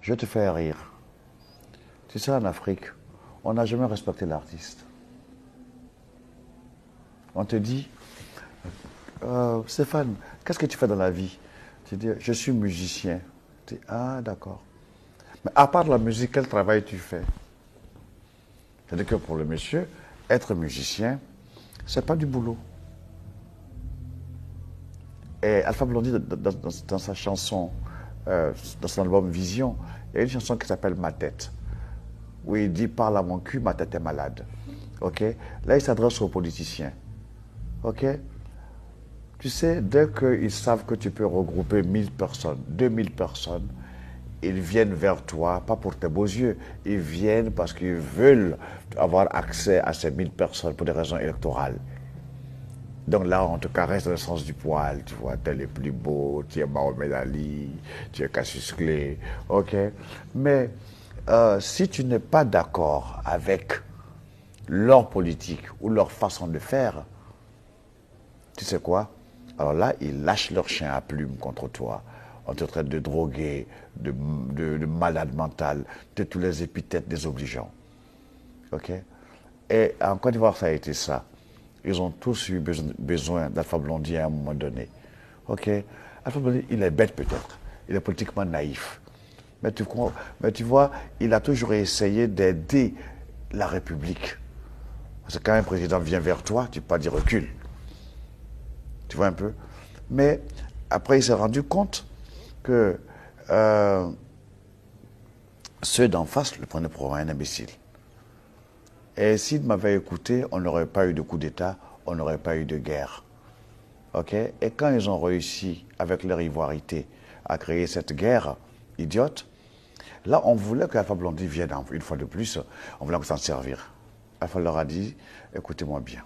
Je te fais rire. Tu sais, en Afrique, on n'a jamais respecté l'artiste. On te dit, Stéphane, qu'est-ce que tu fais dans la vie? Tu dis, je suis musicien. Tu dis, ah, d'accord. Mais à part la musique, quel travail tu fais? C'est-à-dire que pour le monsieur, être musicien, c'est pas du boulot. Et Alpha Blondy, dans sa chanson, dans son album Vision, il y a une chanson qui s'appelle Ma tête, où il dit parle à mon cul, ma tête est malade. Ok? Là, il s'adresse aux politiciens. Ok? Tu sais, dès qu'ils savent que tu peux regrouper 1000 personnes, 2000 personnes, ils viennent vers toi, pas pour tes beaux yeux, ils viennent parce qu'ils veulent avoir accès à ces 1000 personnes pour des raisons électorales. Donc là, on te caresse dans le sens du poil, tu vois, t'es le plus beau, tu es Mahomet Ali, tu es Cassius Clay, ok? Mais si tu n'es pas d'accord avec leur politique ou leur façon de faire, tu sais quoi? Alors là, ils lâchent leur chien à plume contre toi. On te traite de drogué, de malade mental, de tous les épithètes désobligeants. Ok? Et en Côte d'Ivoire, ça a été ça. Ils ont tous eu besoin d'Alpha Blondy à un moment donné. Ok? Alpha Blondy, il est bête peut-être. Il est politiquement naïf. Mais tu vois, il a toujours essayé d'aider la République. Parce que quand un président vient vers toi, tu ne peux pas dire recule. Tu vois un peu? Mais après, il s'est rendu compte que ceux d'en face le prenaient pour un imbécile. Et s'il m'avait écouté, on n'aurait pas eu de coup d'État, on n'aurait pas eu de guerre. Ok? Et quand ils ont réussi, avec leur ivoirité, à créer cette guerre idiote, là, on voulait qu'Alpha Blondy vienne une fois de plus, on voulait s'en servir. Alpha leur a dit, écoutez-moi bien,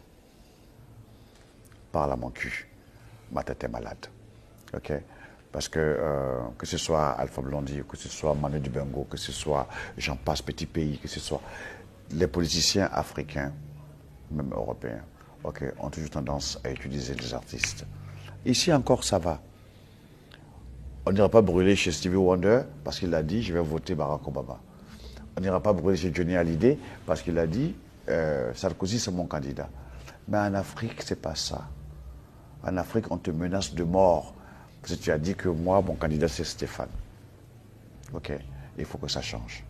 parle à mon cul, ma tête est malade. Ok? Parce que ce soit Alpha Blondy, que ce soit Manu Dibango, que ce soit Jean Passe Petit Pays, que ce soit les politiciens africains, même européens, ok, ont toujours tendance à utiliser les artistes. Ici encore, ça va. On n'ira pas brûler chez Stevie Wonder parce qu'il a dit je vais voter Barack Obama. On n'ira pas brûler chez Johnny Hallyday parce qu'il a dit Sarkozy c'est mon candidat. Mais en Afrique, c'est pas ça. En Afrique, on te menace de mort parce que tu as dit que moi, mon candidat, c'est Stéphane. Ok, il faut que ça change.